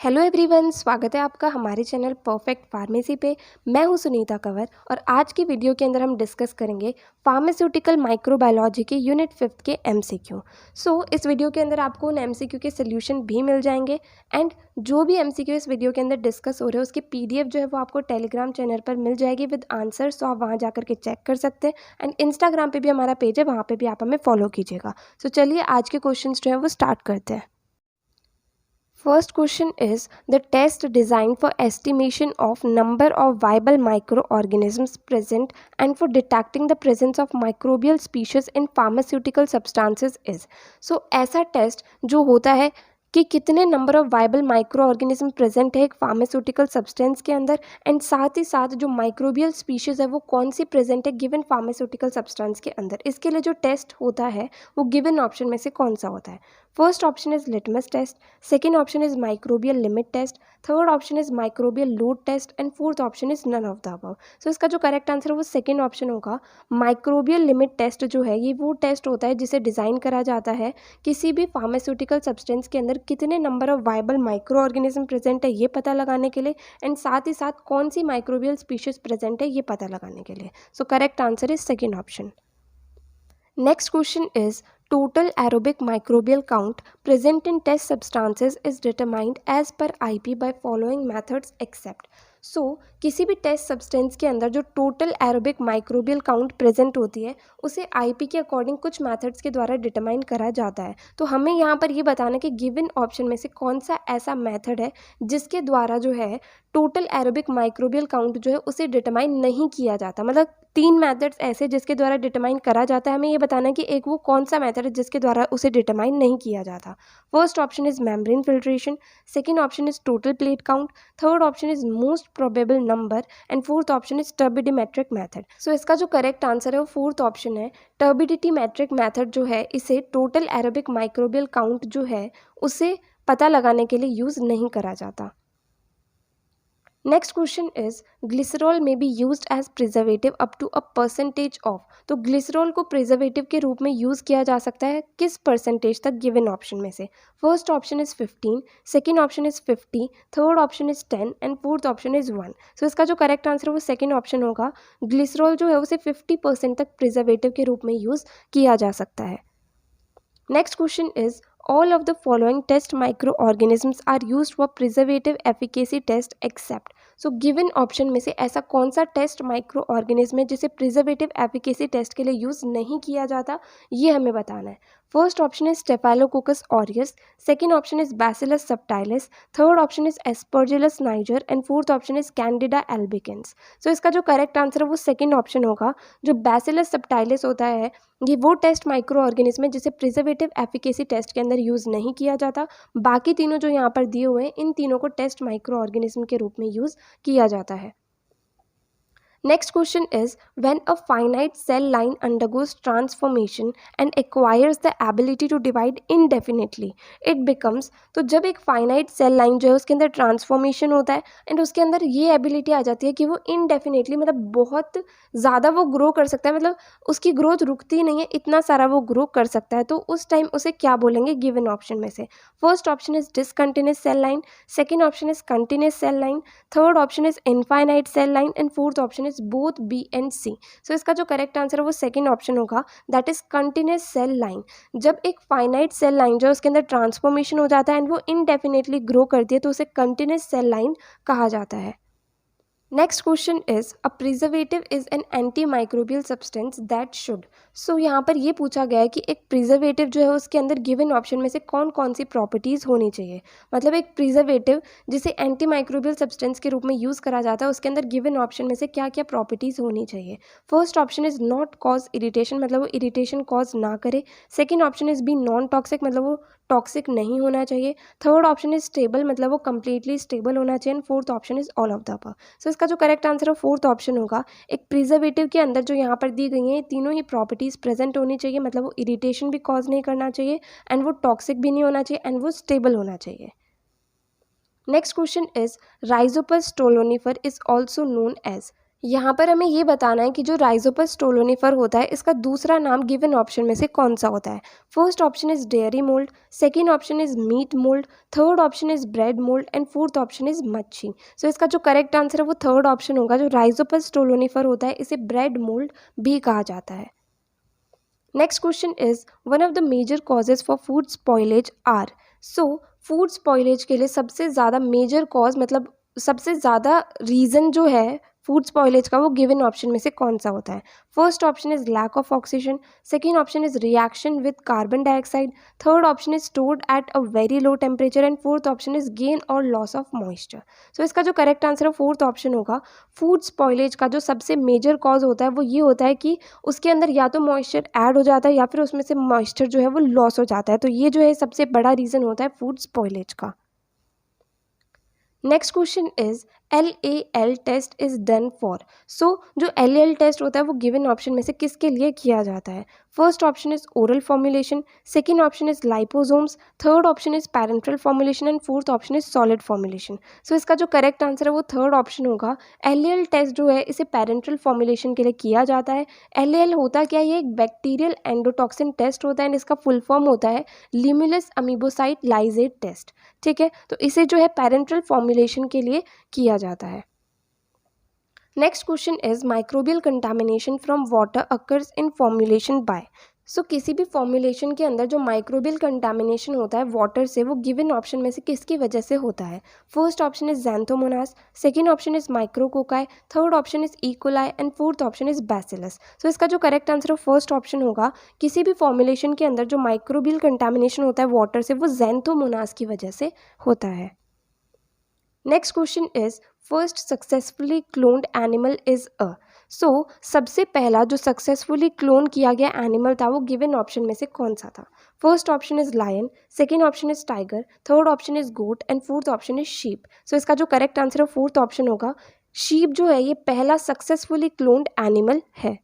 Hello everyone, स्वागत है आपका हमारे चैनल परफेक्ट फार्मेसी पे। मैं हूं सुनीता कंवर और आज की वीडियो के अंदर हम डिस्कस करेंगे फार्मास्यूटिकल माइक्रोबायोलॉजी के यूनिट 5 के एमसीक्यू। इस वीडियो के अंदर आपको उन एमसीक्यू के सोल्यूशन भी मिल जाएंगे एंड जो भी एमसीक्यू इस वीडियो के अंदर डिस्कस हो रहे हैं उसकी पीडीएफ जो है वो आपको टेलीग्राम चैनल पर मिल जाएगी विद आंसर। सो आप वहाँ जाकर के चेक कर सकते हैं एंड इंस्टाग्राम पर भी हमारा पेज है, वहाँ पर भी आप हमें फॉलो कीजिएगा। चलिए आज के क्वेश्चन जो है वो स्टार्ट करते हैं। First question is the test designed for estimation of number of viable microorganisms present and for detecting the presence of microbial species in pharmaceutical substances is। ऐसा टेस्ट जो होता है कि कितने number of viable micro organism present है एक pharmaceutical substance के अंदर एंड साथ ही साथ जो माइक्रोबियल स्पीशीज़ है वो कौन सी प्रेजेंट है गिवन फार्मास्यूटिकल सब्सटेंस के अंदर। इसके लिए जो टेस्ट होता है वो गिवन ऑप्शन में से कौन सा होता है। First option is litmus test, second option is microbial limit test, third option is microbial load test and fourth option is none of the above. इसका जो करेक्ट आंसर है वो सेकेंड ऑप्शन होगा। माइक्रोबियल लिमिट टेस्ट जो है ये वो test होता है जिसे डिज़ाइन करा जाता है किसी भी फार्मास्यूटिकल सब्सटेंस के अंदर कितने number of viable micro organism present है ये पता लगाने के लिए एंड साथ ही साथ कौन सी माइक्रोबियल स्पीशीज प्रेजेंट है ये पता लगाने के लिए। Correct answer is second option. Next question is total aerobic microbial count present in test substances is determined as per IP by following methods except। किसी भी टेस्ट सब्सटेंस के अंदर जो total aerobic microbial count present होती है उसे IP के according कुछ मेथड्स के द्वारा डिटरमाइन करा जाता है। तो हमें यहाँ पर ये बताना कि गिवन ऑप्शन में से कौन सा ऐसा मेथड है जिसके द्वारा जो है टोटल एरोबिक माइक्रोबियल काउंट जो है उसे डिटरमाइन नहीं किया जाता। मतलब तीन मेथड्स ऐसे जिसके द्वारा डिटरमाइन करा जाता है, हमें ये बताना है कि एक वो कौन सा मेथड है जिसके द्वारा उसे डिटरमाइन नहीं किया जाता। First option is membrane filtration, second option is total plate count, third option is most probable number and fourth option is turbidimetric method. इसका जो करेक्ट आंसर है वो फोर्थ ऑप्शन है। टर्बिडिमेट्रिक मेथड जो है इसे टोटल एरोबिक माइक्रोबियल काउंट जो है उसे पता लगाने के लिए यूज नहीं करा जाता। Next question is glycerol may be used as preservative up to a percentage of. तो ग्लिसरॉल को प्रिजर्वेटिव के रूप में यूज़ किया जा सकता है किस परसेंटेज तक गिवन ऑप्शन में से। First option is 15, second option is 50, third option is 10 and fourth option is 1। इसका जो करेक्ट आंसर है वो सेकेंड ऑप्शन होगा। ग्लिसरॉल जो है उसे 50% तक प्रिजर्वेटिव के रूप में यूज़ किया जा सकता है। Next question is all of the following test microorganisms are used for preservative efficacy test except। Given option में से ऐसा कौन सा टेस्ट माइक्रो ऑर्गेनिज्म है जिसे प्रिजर्वेटिव एफिकेसी टेस्ट के लिए यूज़ नहीं किया जाता, ये हमें बताना है। First option is Staphylococcus aureus, second option is Bacillus subtilis, third option is Aspergillus niger and fourth option is Candida albicans. इसका जो करेक्ट आंसर है वो सेकेंड ऑप्शन होगा। जो बैसिलस सबटाइलिस होता है ये वो टेस्ट माइक्रो ऑर्गेनिज्म है जिसे प्रिजर्वेटिव एफिकेसी टेस्ट के अंदर यूज़ नहीं किया जाता। बाकी तीनों जो यहाँ पर दिए हुए हैं इन तीनों को टेस्ट माइक्रो ऑर्गेनिज्म के रूप में यूज़ किया जाता है। Next question is when a finite cell line undergoes transformation and acquires the ability to divide indefinitely it becomes। तो जब एक फाइनाइट सेल लाइन जो है उसके अंदर ट्रांसफॉर्मेशन होता है एंड उसके अंदर ये एबिलिटी आ जाती है कि वो इनडेफिनेटली मतलब बहुत ज़्यादा वो ग्रो कर सकता है, मतलब उसकी ग्रोथ रुकती नहीं है, इतना सारा वो ग्रो कर सकता है। तो उस टाइम उसे क्या बोलेंगे गिवन ऑप्शन में से। First option is discontinuous cell line, second option is continuous cell line, third option is infinite cell line and fourth option is both B and C. इसका जो करेक्ट आंसर है वो second option होगा, that is continuous cell line. जब एक finite cell line जो है उसके अंदर ट्रांसफॉर्मेशन हो जाता है एंड वो इनडेफिनेटली ग्रो करती है तो उसे कंटिन्यूस सेल लाइन कहा जाता है। Next question is a preservative is an anti microbial substance that should. यहाँ पर ये पूछा गया है कि एक प्रिजर्वेटिव जो है उसके अंदर गिवन ऑप्शन में से कौन कौन सी प्रॉपर्टीज़ होनी चाहिए। मतलब एक प्रिजर्वेटिव जिसे एंटी माइक्रोबियल सब्सटेंस के रूप में यूज़ करा जाता है उसके अंदर गिवन ऑप्शन में से क्या क्या प्रॉपर्टीज़ होनी चाहिए। First option is not cause irritation, मतलब वो इरिटेशन कॉज ना करे। Second option is be non toxic, मतलब वो टॉक्सिक नहीं होना चाहिए। थर्ड ऑप्शन इज स्टेबल, मतलब वो कंप्लीटली स्टेबल होना चाहिए and fourth option is all of the above. इसका जो करेक्ट आंसर है फोर्थ ऑप्शन होगा। एक प्रिजर्वेटिव के अंदर जो यहाँ पर दी गई हैं तीनों ही प्रॉपर्टीज़ प्रेजेंट होनी चाहिए, मतलब वो इरिटेशन भी कॉज नहीं करना चाहिए एंड वो टॉक्सिक भी नहीं होना चाहिए एंड वो स्टेबल होना चाहिए। Next question is rhizopus stolonifer is also known as. यहाँ पर हमें ये बताना है कि जो राइजोपस स्टोलोनिफर होता है इसका दूसरा नाम गिवन ऑप्शन में से कौन सा होता है। First option is dairy mould, second option is meat mould, third option is bread mould and fourth option is मच्छी। सो इसका जो करेक्ट आंसर है वो थर्ड ऑप्शन होगा। जो राइजोपस स्टोलोनिफर होता है इसे ब्रेड मोल्ड भी कहा जाता है। Next question is one of the major causes for food spoilage are. So food spoilage के लिए सबसे ज़्यादा मेजर कॉज मतलब सबसे ज़्यादा रीज़न जो है फूड स्पॉइलेज का वो गिवन ऑप्शन में से कौन सा होता है। First option is lack of oxygen, second option is reaction with carbon dioxide, third option is stored at a very low temperature and fourth option is gain और loss of moisture. So इसका जो correct answer है fourth option होगा। Food spoilage का जो सबसे major cause होता है वो ये होता है कि उसके अंदर या तो मॉइस्चर ऐड हो जाता है या फिर उसमें से मॉइस्चर जो है वो लॉस हो जाता है। तो ये जो है सबसे बड़ा रीज़न होता है फूड स्पॉइलेज का। Next question is LAL test is done for. So जो LAL टेस्ट होता है वो गिवन ऑप्शन में से किसके लिए किया जाता है। First option is oral formulation, second option is liposomes, third option is parenteral formulation and fourth option is solid formulation. So इसका जो करेक्ट आंसर है वो थर्ड ऑप्शन होगा। LAL टेस्ट जो है इसे पैरेंटल फॉर्मुलेशन के लिए किया जाता है। LAL होता क्या है, ये एक बैक्टीरियल एंडोटॉक्सिन टेस्ट होता है एंड इसका फुल फॉर्म होता है ल्यूमिनस अमीबोसाइट लाइजेट टेस्ट। ठीक है, तो इसे जो है पैरेंटल फॉर्मुलेशन के लिए किया जाता है। Next question is microbial contamination from water occurs in formulation by. So किसी भी फॉर्मुलेशन के अंदर जो माइक्रोबियल कंटामिनेशन होता है वाटर से वो गिवन ऑप्शन में से किसकी वजह से होता है। First option is Xanthomonas, second option is micrococci, third option is E coli and fourth option is Bacillus. So इसका जो करेक्ट आंसर है फर्स्ट ऑप्शन होगा। किसी भी फॉर्मुलेशन के अंदर जो माइक्रोबियल कंटामिनेशन होता है वाटर से वो ज़ैंथोमोनास की वजह से होता है। Next question is first successfully cloned animal is a. So सबसे पहला जो सक्सेसफुली क्लोन किया गया एनिमल था वो गिवन ऑप्शन में से कौन सा था। First option is lion, second option is tiger, third option is goat and fourth option is sheep. So इसका जो करेक्ट आंसर है फोर्थ ऑप्शन होगा। शीप जो है ये पहला सक्सेसफुली क्लोन्ड एनिमल है।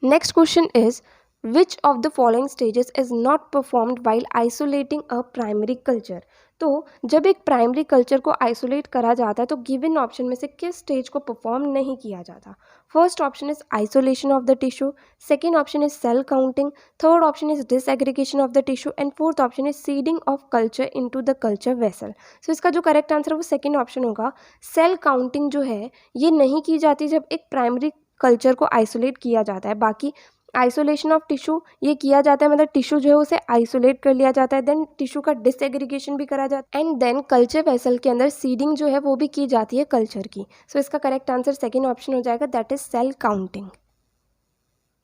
Next question is which of the following stages is not performed while isolating a primary culture. तो जब एक प्राइमरी कल्चर को आइसोलेट करा जाता है तो गिवन ऑप्शन में से किस स्टेज को परफॉर्म नहीं किया जाता। First option is isolation of the tissue, second option is cell counting, third option is disaggregation of the tissue and fourth option is seeding of culture into the culture vessel. So इसका जो correct answer है वो second option होगा। Cell counting जो है ये नहीं की जाती जब एक प्राइमरी कल्चर को आइसोलेट किया जाता है। बाकी आइसोलेशन ऑफ टिश्यू ये किया जाता है, मतलब टिश्यू जो है उसे आइसोलेट कर लिया जाता है, देन टिश्यू का डिसएग्रीगेशन भी करा जाता है एंड देन कल्चर वेसल के अंदर सीडिंग जो है वो भी की जाती है कल्चर की। सो इसका करेक्ट आंसर सेकेंड ऑप्शन हो जाएगा, that is cell counting.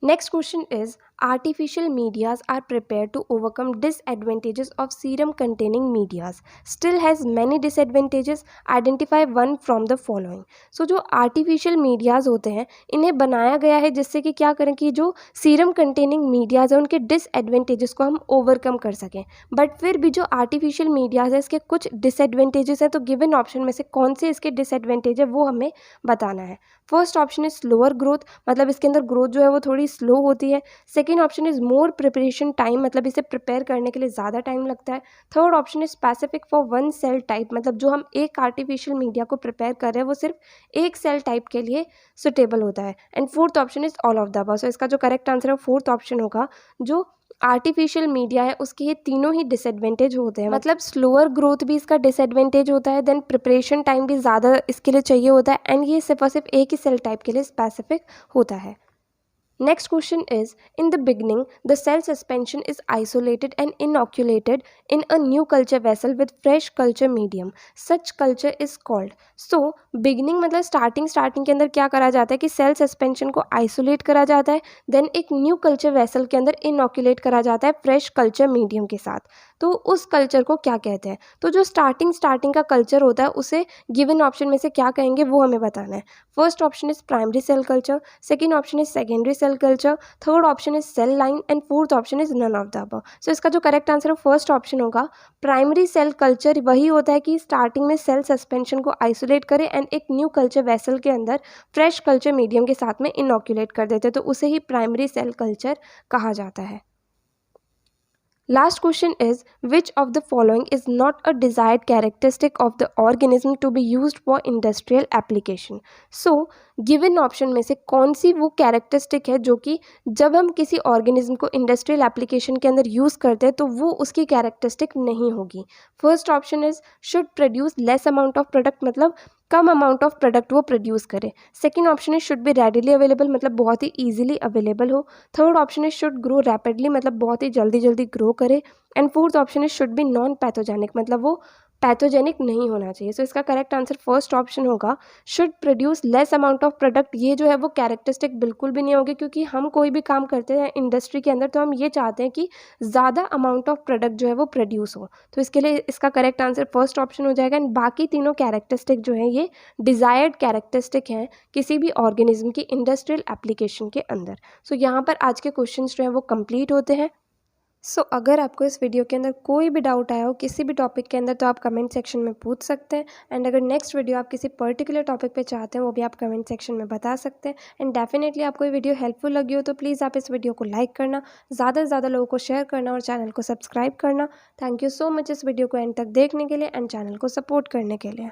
Next question is artificial medias are prepared to overcome disadvantages of serum containing medias still has many disadvantages, identify one from the following। सो जो artificial medias होते हैं इन्हें बनाया गया है जिससे कि क्या करें कि जो सीरम कंटेनिंग मीडियाज़ है उनके डिसएडवांटेजेस को हम ओवरकम कर सकें। बट फिर भी जो आर्टिफिशियल मीडियाज़ है इसके कुछ डिसएडवांटेजेस हैं, तो गिवन ऑप्शन में से कौन से इसके डिसएडवांटेज है वो हमें बताना है। First option is slower growth, मतलब इसके अंदर ग्रोथ जो है वो थोड़ी स्लो होती है। Second option is more preparation time, मतलब इसे प्रिपेयर करने के लिए ज़्यादा टाइम लगता है। Third option is specific for one cell type, मतलब जो हम एक आर्टिफिशियल मीडिया को प्रिपेयर कर रहे हैं वो सिर्फ एक सेल टाइप के लिए सुटेबल होता है। And fourth option is all of the above. So इसका जो करेक्ट आंसर है फोर्थ ऑप्शन होगा। जो आर्टिफिशियल मीडिया है उसके ये तीनों ही डिसएडवांटेज होते हैं, मतलब स्लोअर ग्रोथ भी इसका डिसएडवांटेज होता है, देन प्रिपरेशन टाइम भी ज़्यादा इसके लिए चाहिए होता है एंड ये सिर्फ और सिर्फ एक ही सेल टाइप के लिए स्पेसिफिक होता है। Next question is, in the beginning, the cell suspension is isolated and inoculated in a new culture vessel with fresh culture medium. Such culture is called. So, beginning मतलब starting के अंदर क्या करा जाता है कि सेल सस्पेंशन को isolate करा जाता है, देन एक न्यू कल्चर वेसल के अंदर इनोक्यूलेट करा जाता है फ्रेश कल्चर मीडियम के साथ। तो उस कल्चर को क्या कहते हैं। तो जो स्टार्टिंग का कल्चर होता है उसे गिवन ऑप्शन में से क्या कहेंगे वो हमें बताना है। First option is primary cell culture, second option is secondary cell culture, third option is cell line and fourth option is none of the above. So इसका जो करेक्ट आंसर है फर्स्ट ऑप्शन होगा। प्राइमरी सेल कल्चर वही होता है कि starting में cell suspension को आइसोलेट करे एंड एक न्यू कल्चर वेसल के अंदर फ्रेश कल्चर मीडियम के साथ में इनोक्यूलेट कर देते हैं, तो उसे ही प्राइमरी सेल कल्चर कहा जाता है। Last question is, which of the following is not a desired characteristic of the organism to be used for industrial application? So given option में से कौन सी वो कैरेक्टरिस्टिक है जो कि जब हम किसी ऑर्गेनिज्म को इंडस्ट्रियल एप्लीकेशन के अंदर यूज़ करते हैं तो वो उसकी कैरेक्टरिस्टिक नहीं होगी. First option is should produce less amount of product, मतलब कम अमाउंट ऑफ प्रोडक्ट वो प्रोड्यूस करे. Second option is should be readily available, मतलब बहुत ही ईजिली अवेलेबल हो. Third option is should grow rapidly, मतलब बहुत ही जल्दी जल्दी ग्रो करे. And fourth option is should be non pathogenic, मतलब वो पैथोजेनिक नहीं होना चाहिए. सो इसका करेक्ट आंसर फर्स्ट ऑप्शन होगा, should produce less amount of product. ये जो है वो कैरेक्टरिस्टिक बिल्कुल भी नहीं होगी, क्योंकि हम कोई भी काम करते हैं इंडस्ट्री के अंदर तो हम ये चाहते हैं कि ज़्यादा अमाउंट ऑफ प्रोडक्ट जो है वो प्रोड्यूस हो. तो इसके लिए इसका करेक्ट आंसर फर्स्ट ऑप्शन हो जाएगा. एंड बाकी तीनों कैरेक्टरिस्टिक जो है ये डिज़ायर्ड कैरेक्टरिस्टिक हैं किसी भी ऑर्गेनिज्म की इंडस्ट्रियल एप्लीकेशन के अंदर. सो यहाँ पर आज के क्वेश्चन जो हैं वो कंप्लीट होते हैं. अगर आपको इस वीडियो के अंदर कोई भी डाउट आया हो किसी भी टॉपिक के अंदर तो आप कमेंट सेक्शन में पूछ सकते हैं. एंड अगर नेक्स्ट वीडियो आप किसी पर्टिकुलर टॉपिक पे चाहते हैं वो भी आप कमेंट सेक्शन में बता सकते हैं. एंड डेफिनेटली आपको ये वीडियो हेल्पफुल लगी हो तो प्लीज़ आप इस वीडियो को लाइक करना, ज़्यादा से ज़्यादा लोगों को शेयर करना और चैनल को सब्सक्राइब करना. थैंक यू सो मच इस वीडियो को एंड तक देखने के लिए एंड चैनल को सपोर्ट करने के लिए.